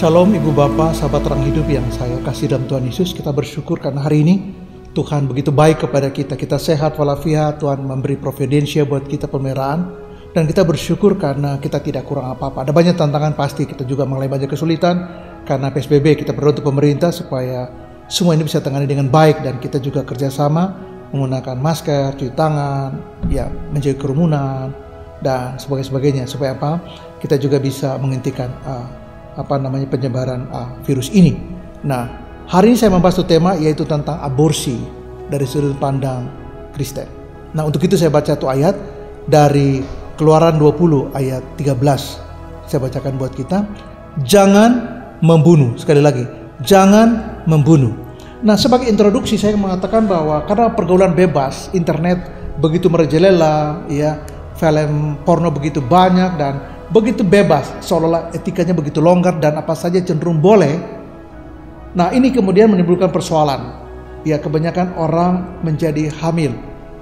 Shalom Ibu Bapak, sahabat terang hidup yang saya kasih dalam Tuhan Yesus. Kita bersyukur karena hari ini Tuhan begitu baik kepada kita. Kita sehat walafiat, Tuhan memberi providensia buat kita, pemeliharaan. Dan kita bersyukur karena kita tidak kurang apa-apa. Ada banyak tantangan pasti, kita juga mengalami banyak kesulitan. Karena PSBB, kita berdoa untuk pemerintah supaya semua ini bisa tangani dengan baik. Dan kita juga kerjasama menggunakan masker, cuci tangan, ya, menjauhi kerumunan, dan sebagainya. Supaya apa? Kita juga bisa menghentikan penyebaran virus ini. Nah, hari ini saya membahas tema yaitu tentang aborsi dari sudut pandang Kristen. Nah, untuk itu saya baca satu ayat dari Keluaran 20 ayat 13. Saya bacakan buat kita. Jangan membunuh. Sekali lagi, jangan membunuh. Nah, sebagai introduksi saya mengatakan bahwa karena pergaulan bebas, internet begitu merajalela, ya, film porno begitu banyak dan begitu bebas, seolah-olah etikanya begitu longgar dan apa saja cenderung boleh. Nah, ini kemudian menimbulkan persoalan. Ya, kebanyakan orang menjadi hamil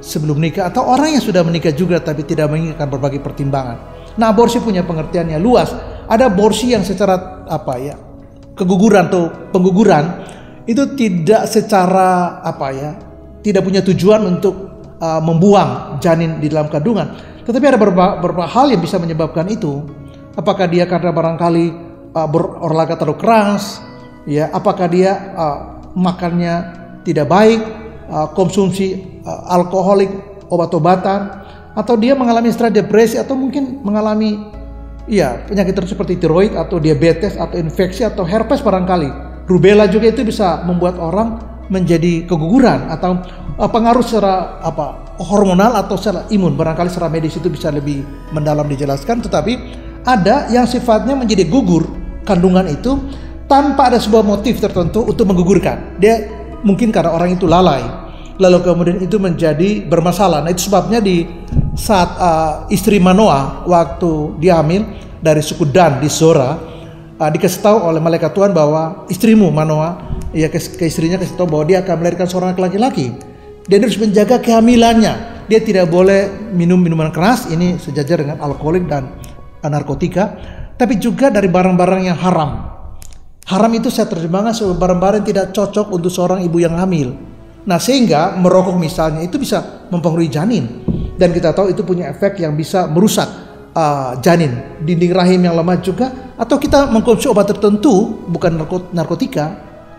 sebelum nikah atau orang yang sudah menikah juga tapi tidak menginginkan berbagai pertimbangan. Nah, aborsi punya pengertiannya luas. Ada aborsi yang secara keguguran atau pengguguran itu tidak secara tidak punya tujuan untuk membuang janin di dalam kandungan. Tetapi ada beberapa hal yang bisa menyebabkan itu. Apakah dia karena barangkali berolahraga terlalu keras, ya? Apakah dia makannya tidak baik, konsumsi alkoholik, obat-obatan, atau dia mengalami stres, depresi, atau mungkin mengalami penyakit tertentu seperti tiroid atau diabetes atau infeksi atau herpes barangkali. Rubella juga itu bisa membuat orang menjadi keguguran atau pengaruh secara hormonal atau secara imun. Barangkali secara medis itu bisa lebih mendalam dijelaskan, tetapi ada yang sifatnya menjadi gugur kandungan itu tanpa ada sebuah motif tertentu untuk menggugurkan. Dia mungkin karena orang itu lalai, lalu kemudian itu menjadi bermasalah. Nah, itu sebabnya di saat istri Manoah waktu dia hamil dari suku Dan di Zora, dikasih tahu oleh malaikat Tuhan bahwa istrimu Manoah, ke istrinya kasih tahu bahwa dia akan melahirkan seorang laki-laki. Dia harus menjaga kehamilannya. Dia tidak boleh minum minuman keras, ini sejajar dengan alkoholik dan narkotika, tapi juga dari barang-barang yang haram. Haram itu saya terjemahkan sebagai barang-barang yang tidak cocok untuk seorang ibu yang hamil. Nah, sehingga merokok misalnya itu bisa mempengaruhi janin. Dan kita tahu itu punya efek yang bisa merusak janin, dinding rahim yang lemah juga. Atau kita mengkonsumsi obat tertentu, bukan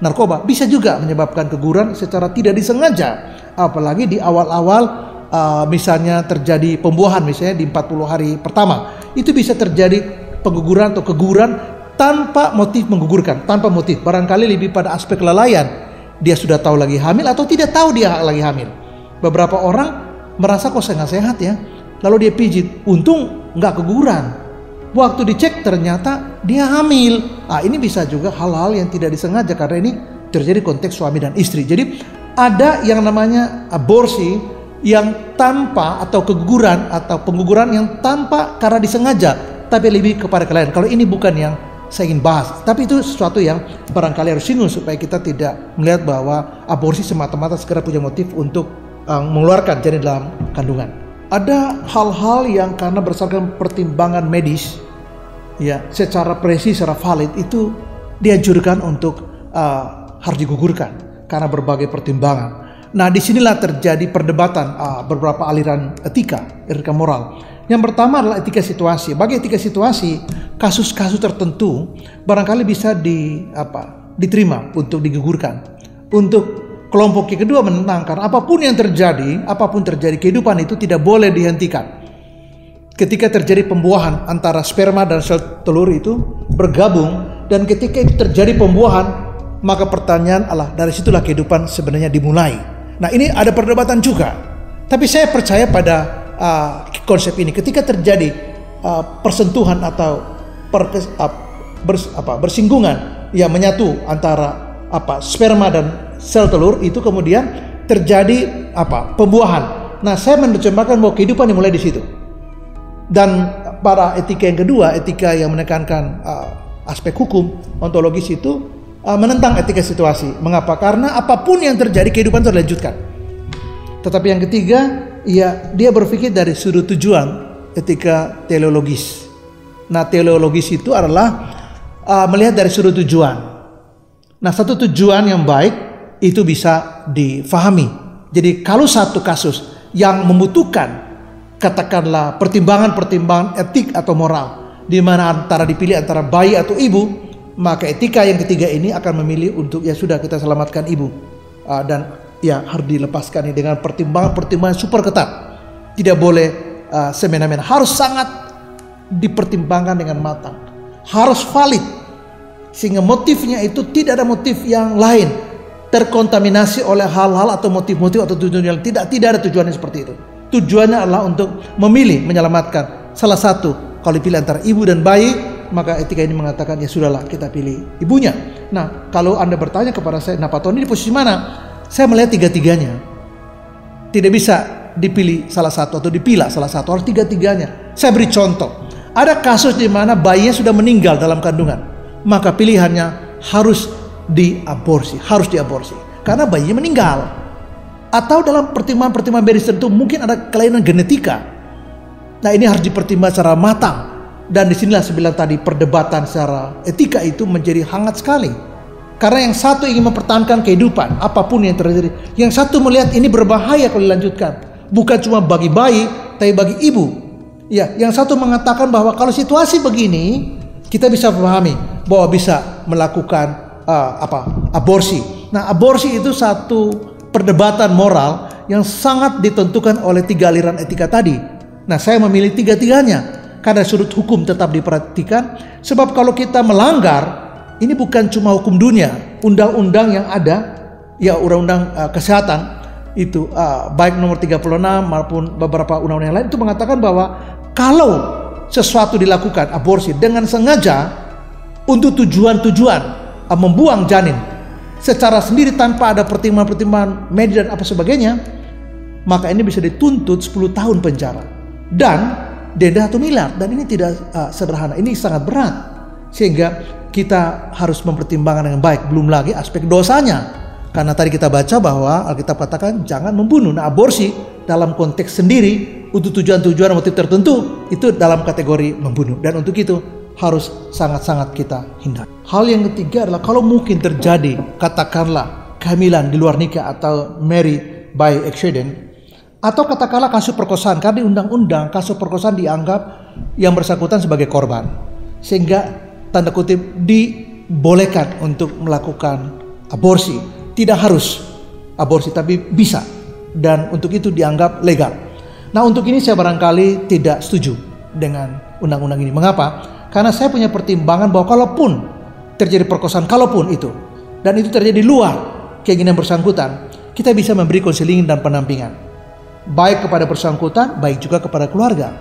narkoba, bisa juga menyebabkan keguguran secara tidak disengaja. Apalagi di awal-awal misalnya terjadi pembuahan, misalnya di 40 hari pertama. Itu bisa terjadi pengguguran atau keguguran tanpa motif menggugurkan, tanpa motif. Barangkali lebih pada aspek kelalaian. Dia sudah tahu lagi hamil atau tidak tahu dia lagi hamil. Beberapa orang merasa kok saya nggak sehat ya, lalu dia pijit, untung nggak keguguran. Waktu dicek ternyata dia hamil. Ini bisa juga hal-hal yang tidak disengaja karena ini terjadi konteks suami dan istri. Jadi ada yang namanya aborsi yang tanpa atau keguguran atau pengguguran yang tanpa karena disengaja, tapi lebih kepada kelalaian. Kalau ini bukan yang saya ingin bahas, tapi itu sesuatu yang barangkali harus singgung supaya kita tidak melihat bahwa aborsi semata-mata sekedar punya motif untuk mengeluarkan janin dalam kandungan. Ada hal-hal yang karena berdasarkan pertimbangan medis, ya, secara presis, secara valid itu dianjurkan untuk harus digugurkan karena berbagai pertimbangan. Nah, disinilah terjadi perdebatan beberapa aliran etika moral. Yang pertama adalah etika situasi. Bagi etika situasi, kasus-kasus tertentu barangkali bisa diterima untuk digugurkan. Untuk kelompok yang kedua menentang karena apapun terjadi, kehidupan itu tidak boleh dihentikan. Ketika terjadi pembuahan antara sperma dan sel telur itu bergabung, dan ketika itu terjadi pembuahan, maka pertanyaan dari situlah kehidupan sebenarnya dimulai. Nah, ini ada perdebatan juga. Tapi saya percaya pada konsep ini. Ketika terjadi persentuhan atau bersinggungan, ya, menyatu antara sperma dan sel telur itu kemudian terjadi pembuahan. Nah, saya menerjemahkan bahwa kehidupan dimulai di situ. Dan para etika yang kedua, etika yang menekankan aspek hukum ontologis itu menentang etika situasi. Mengapa? Karena apapun yang terjadi kehidupan itu dilanjutkan. Tetapi yang ketiga, dia berpikir dari sudut tujuan etika teleologis. Nah, teleologis itu adalah melihat dari sudut tujuan. Nah, satu tujuan yang baik itu bisa difahami. Jadi kalau satu kasus yang membutuhkan katakanlah pertimbangan-pertimbangan etik atau moral, di mana antara dipilih antara bayi atau ibu, maka etika yang ketiga ini akan memilih untuk ya sudah kita selamatkan ibu, dan ya harus dilepaskan ini dengan pertimbangan-pertimbangan super ketat. Tidak boleh semena-mena, harus sangat dipertimbangkan dengan matang, harus valid, sehingga motifnya itu tidak ada motif yang lain terkontaminasi oleh hal-hal atau motif-motif atau tujuan yang tidak ada tujuannya seperti itu. Tujuannya adalah untuk memilih, menyelamatkan salah satu. Kalau dipilih antara ibu dan bayi, maka etika ini mengatakan ya sudahlah kita pilih ibunya. Nah, kalau Anda bertanya kepada saya, nah Pak Tony di posisi mana? Saya melihat tiga-tiganya. Tidak bisa dipilih salah satu atau dipilah salah satu, harus tiga-tiganya. Saya beri contoh. Ada kasus di mana bayinya sudah meninggal dalam kandungan, maka pilihannya harus diaborsi, karena bayinya meninggal. Atau dalam pertimbangan-pertimbangan medis tertentu mungkin ada kelainan genetika. Nah, ini harus dipertimbangkan secara matang. Dan disinilah saya bilang tadi, perdebatan secara etika itu menjadi hangat sekali. Karena yang satu ingin mempertahankan kehidupan apapun yang terjadi, yang satu melihat ini berbahaya kalau dilanjutkan, bukan cuma bagi bayi tapi bagi ibu. Ya, yang satu mengatakan bahwa kalau situasi begini kita bisa memahami bahwa bisa melakukan aborsi. Nah, aborsi itu satu perdebatan moral yang sangat ditentukan oleh tiga aliran etika tadi. Nah, saya memilih tiga-tiganya karena sudut hukum tetap diperhatikan. Sebab kalau kita melanggar, ini bukan cuma hukum dunia, undang-undang yang ada, ya undang-undang kesehatan itu baik nomor 36 maupun beberapa undang-undang yang lain itu mengatakan bahwa kalau sesuatu dilakukan aborsi dengan sengaja untuk tujuan membuang janin secara sendiri tanpa ada pertimbangan medis dan apa sebagainya, maka ini bisa dituntut 10 tahun penjara dan denda 1 miliar. Dan ini tidak sederhana, ini sangat berat, sehingga kita harus mempertimbangkan dengan baik. Belum lagi aspek dosanya, karena tadi kita baca bahwa Alkitab katakan jangan membunuh. Nah, aborsi dalam konteks sendiri untuk tujuan-tujuan motif tertentu itu dalam kategori membunuh, dan untuk itu harus sangat-sangat kita hindari. Hal yang ketiga adalah kalau mungkin terjadi katakanlah kehamilan di luar nikah atau married by accident, atau katakanlah kasus perkosaan, karena di undang-undang kasus perkosaan dianggap yang bersangkutan sebagai korban, sehingga tanda kutip dibolehkan untuk melakukan aborsi. Tidak harus aborsi tapi bisa, dan untuk itu dianggap legal. Nah, untuk ini saya barangkali tidak setuju dengan undang-undang ini. Mengapa? Karena saya punya pertimbangan bahwa kalaupun terjadi perkosaan, kalaupun itu, dan itu terjadi di luar keinginan bersangkutan, kita bisa memberi konseling dan pendampingan, baik kepada bersangkutan, baik juga kepada keluarga.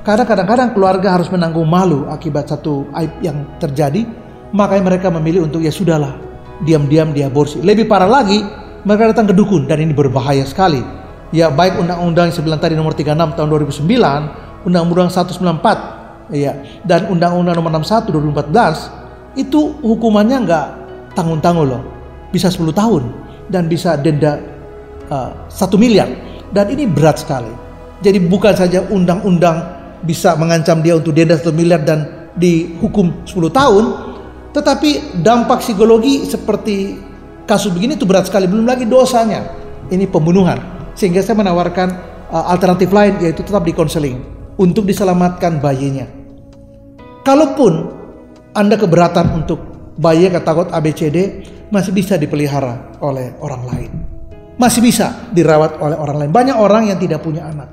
Karena kadang-kadang keluarga harus menanggung malu akibat satu aib yang terjadi, makanya mereka memilih untuk ya sudahlah, diam-diam diaborsi. Lebih parah lagi, mereka datang ke dukun, dan ini berbahaya sekali. Ya, baik undang-undang yang saya bilang tadi nomor 36 tahun 2009, undang-undang 194, ya, dan undang-undang nomor 61 2014, itu hukumannya nggak tanggung-tanggung loh, bisa 10 tahun dan bisa denda 1 miliar, dan ini berat sekali. Jadi bukan saja undang-undang bisa mengancam dia untuk denda 1 miliar dan dihukum 10 tahun, tetapi dampak psikologi seperti kasus begini itu berat sekali. Belum lagi dosanya, ini pembunuhan. Sehingga saya menawarkan alternatif lain, yaitu tetap dikonseling untuk diselamatkan bayinya. Kalaupun Anda keberatan untuk bayi yang takut ABCD, masih bisa dipelihara oleh orang lain, masih bisa dirawat oleh orang lain. Banyak orang yang tidak punya anak,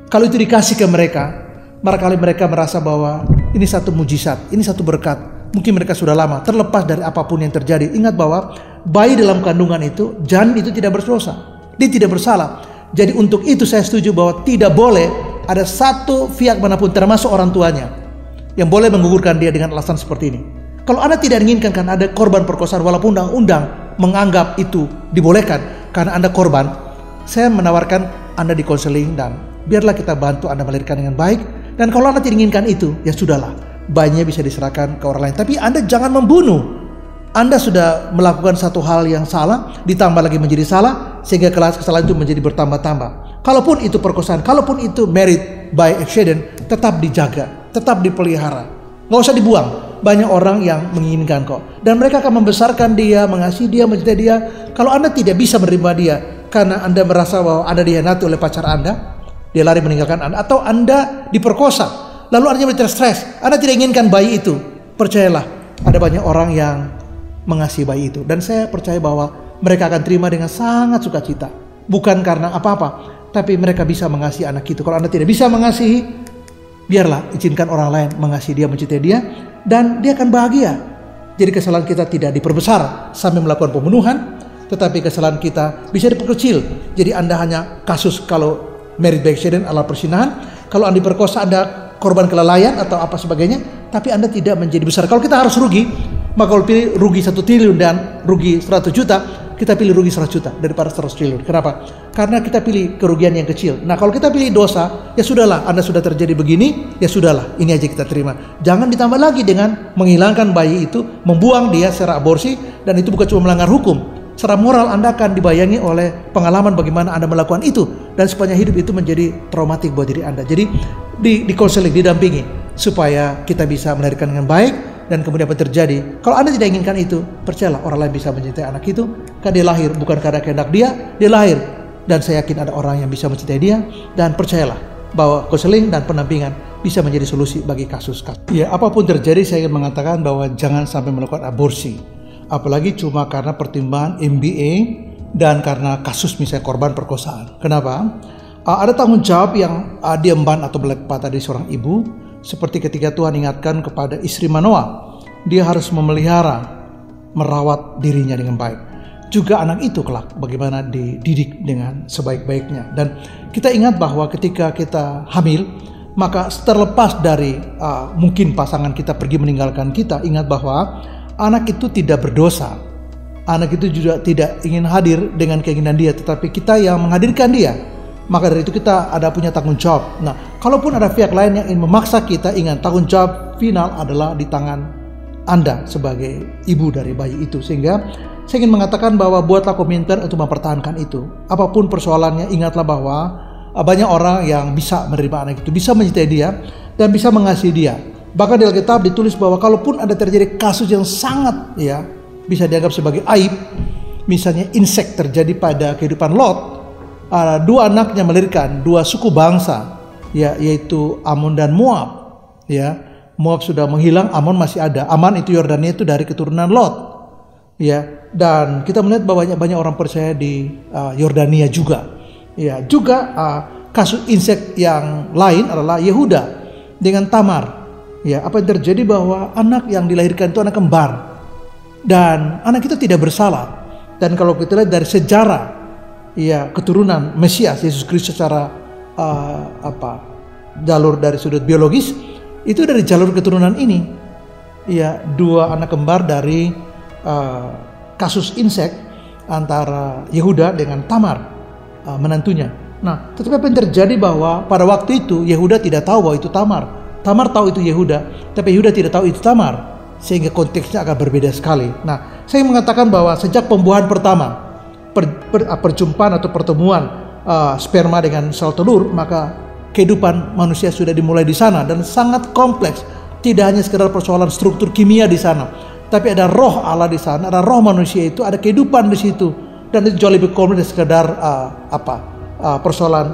kalau itu dikasih ke mereka, barangkali mereka merasa bahwa ini satu mujizat, ini satu berkat. Mungkin mereka sudah lama terlepas dari apapun yang terjadi. Ingat bahwa bayi dalam kandungan itu, janin itu tidak berdosa, dia tidak bersalah. Jadi untuk itu saya setuju bahwa tidak boleh ada satu pihak manapun, termasuk orang tuanya, yang boleh menggugurkan dia dengan alasan seperti ini. Kalau Anda tidak inginkan kan ada korban perkosaan, walaupun undang-undang menganggap itu dibolehkan karena Anda korban, saya menawarkan Anda dikonseling dan biarlah kita bantu Anda melahirkan dengan baik. Dan kalau Anda tidak inginkan itu, ya sudahlah, bayinya bisa diserahkan ke orang lain. Tapi Anda jangan membunuh. Anda sudah melakukan satu hal yang salah, ditambah lagi menjadi salah, sehingga kesalahan itu menjadi bertambah-tambah. Kalaupun itu perkosaan, kalaupun itu married by accident, tetap dijaga, tetap dipelihara. Nggak usah dibuang. banyak orang yang menginginkan kok. Dan mereka akan membesarkan dia, mengasihi dia, mencintai dia. Kalau Anda tidak bisa menerima dia karena Anda merasa bahwa Anda dihianati oleh pacar Anda, dia lari meninggalkan Anda, atau Anda diperkosa, lalu Anda menjadi stres, Anda tidak inginkan bayi itu, percayalah, ada banyak orang yang mengasihi bayi itu. Dan saya percaya bahwa mereka akan terima dengan sangat sukacita. Bukan karena apa-apa, tapi mereka bisa mengasihi anak itu. Kalau Anda tidak bisa mengasihi, biarlah izinkan orang lain mengasihi dia, mencintai dia, dan dia akan bahagia. Jadi kesalahan kita tidak diperbesar sampai melakukan pembunuhan, tetapi kesalahan kita bisa diperkecil. Jadi Anda hanya kasus kalau married by accident ala persinahan, kalau Anda diperkosa Anda korban kelalaian atau apa sebagainya, tapi Anda tidak menjadi besar. Kalau kita harus rugi, maka kalau pilih rugi 1 triliun dan rugi 100 juta, kita pilih rugi 100 juta daripada 100 triliun. Kenapa? Karena kita pilih kerugian yang kecil. Nah, kalau kita pilih dosa, ya sudahlah, Anda sudah terjadi begini, ya sudahlah, ini aja kita terima. Jangan ditambah lagi dengan menghilangkan bayi itu, membuang dia secara aborsi, dan itu bukan cuma melanggar hukum. Secara moral Anda akan dibayangi oleh pengalaman bagaimana Anda melakukan itu, dan sepanjang hidup itu menjadi traumatik buat diri Anda. Jadi di konseling, didampingi supaya kita bisa melahirkan dengan baik. Dan kemudian apa terjadi? Kalau Anda tidak inginkan itu, percayalah orang lain bisa mencintai anak itu. Karena dia lahir bukan karena kehendak dia lahir. Dan saya yakin ada orang yang bisa mencintai dia. Dan percayalah bahwa konseling dan pendampingan bisa menjadi solusi bagi kasus-kasus. Ya, apapun terjadi, saya ingin mengatakan bahwa jangan sampai melakukan aborsi. Apalagi cuma karena pertimbangan MBA dan karena kasus misalnya korban perkosaan. Kenapa? Ada tanggung jawab yang diemban atau melekat dari seorang ibu. Seperti ketika Tuhan ingatkan kepada istri Manoah, dia harus memelihara, merawat dirinya dengan baik. Juga anak itu kelak bagaimana dididik dengan sebaik-baiknya. Dan kita ingat bahwa ketika kita hamil, maka terlepas dari mungkin pasangan kita pergi meninggalkan kita, ingat bahwa anak itu tidak berdosa. Anak itu juga tidak ingin hadir dengan keinginan dia, tetapi kita yang menghadirkan dia. Maka dari itu kita ada punya tanggung jawab. Nah, kalaupun ada pihak lain yang ingin memaksa kita, ingat tanggung jawab final adalah di tangan Anda sebagai ibu dari bayi itu. Sehingga saya ingin mengatakan bahwa buatlah komitmen untuk mempertahankan itu. Apapun persoalannya, ingatlah bahwa banyak orang yang bisa menerima anak itu, bisa mencintai dia, dan bisa mengasihi dia. Bahkan di Alkitab ditulis bahwa kalaupun ada terjadi kasus yang sangat bisa dianggap sebagai aib, misalnya insek terjadi pada kehidupan Lot. Dua anaknya melahirkan dua suku bangsa, yaitu Amon dan Moab. Moab sudah menghilang, Amon masih ada. Aman itu Yordania itu dari keturunan Lot. Dan kita melihat bahwa banyak orang percaya di Yordania juga. Juga kasus insek yang lain adalah Yehuda dengan Tamar. Apa yang terjadi bahwa anak yang dilahirkan itu anak kembar, dan anak itu tidak bersalah. Dan kalau kita lihat dari sejarah keturunan Mesias Yesus Kristus secara jalur dari sudut biologis, itu dari jalur keturunan ini. Dua anak kembar dari kasus insek antara Yehuda dengan Tamar, menantunya. Nah, tetapi apa yang terjadi bahwa pada waktu itu Yehuda tidak tahu bahwa itu Tamar. Tamar tahu itu Yehuda, tapi Yehuda tidak tahu itu Tamar, sehingga konteksnya akan berbeda sekali. Nah, saya mengatakan bahwa sejak pembuahan pertama, perjumpaan atau pertemuan sperma dengan sel telur, maka kehidupan manusia sudah dimulai di sana, dan sangat kompleks. Tidak hanya sekedar persoalan struktur kimia di sana, tapi ada roh Allah di sana, ada roh manusia itu, ada kehidupan di situ, dan itu jauh lebih kompleks dari sekedar persoalan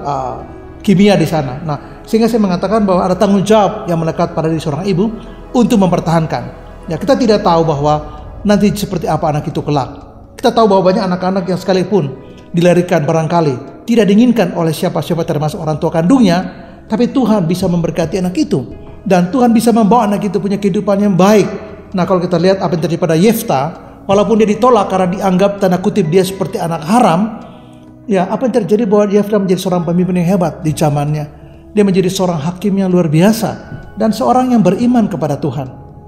kimia di sana. Nah, sehingga saya mengatakan bahwa ada tanggung jawab yang melekat pada diri seorang ibu untuk mempertahankan. Kita tidak tahu bahwa nanti seperti apa anak itu kelak. Kita tahu bahwa banyak anak-anak yang sekalipun dilahirkan barangkali tidak diinginkan oleh siapa-siapa termasuk orang tua kandungnya, tapi Tuhan bisa memberkati anak itu, dan Tuhan bisa membawa anak itu punya kehidupan yang baik. Nah, kalau kita lihat apa yang terjadi pada Yefta, walaupun dia ditolak karena dianggap tanda kutip dia seperti anak haram, apa yang terjadi bahwa Yefta menjadi seorang pemimpin yang hebat di zamannya. Dia menjadi seorang hakim yang luar biasa dan seorang yang beriman kepada Tuhan.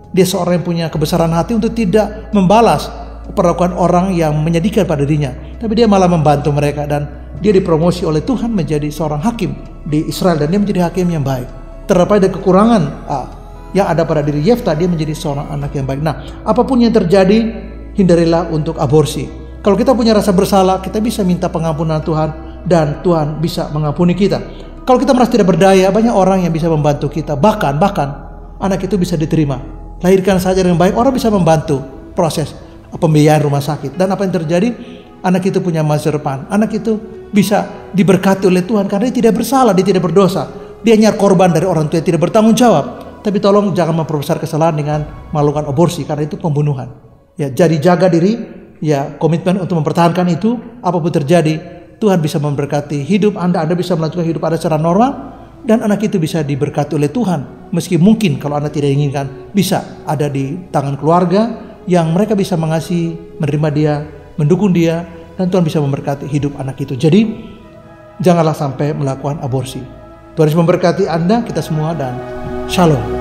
Dia seorang yang punya kebesaran hati untuk tidak membalas perlakuan orang yang menyedihkan pada dirinya, tapi dia malah membantu mereka, dan dia dipromosi oleh Tuhan menjadi seorang hakim di Israel, dan dia menjadi hakim yang baik. Terdapat ada kekurangan yang ada pada diri Yefta, dia menjadi seorang anak yang baik. Nah, apapun yang terjadi, hindarilah untuk aborsi. Kalau kita punya rasa bersalah, kita bisa minta pengampunan Tuhan, dan Tuhan bisa mengampuni kita. Kalau kita merasa tidak berdaya, banyak orang yang bisa membantu kita, bahkan anak itu bisa diterima lahirkan saja dengan baik, orang bisa membantu proses pembiayaan rumah sakit. Dan apa yang terjadi? Anak itu punya masa depan. Anak itu bisa diberkati oleh Tuhan karena dia tidak bersalah, dia tidak berdosa. Dia hanya korban dari orang tua yang tidak bertanggung jawab. Tapi tolong jangan memperbesar kesalahan dengan melakukan aborsi karena itu pembunuhan. Ya, jadi jaga diri, ya komitmen untuk mempertahankan itu. Apapun terjadi, Tuhan bisa memberkati hidup Anda bisa melanjutkan hidup Anda secara normal. Dan anak itu bisa diberkati oleh Tuhan. Meski mungkin kalau Anda tidak inginkan, bisa ada di tangan keluarga yang mereka bisa mengasihi, menerima dia, mendukung dia, dan Tuhan bisa memberkati hidup anak itu. Jadi, janganlah sampai melakukan aborsi. Tuhan Yesus memberkati Anda, kita semua, dan Shalom.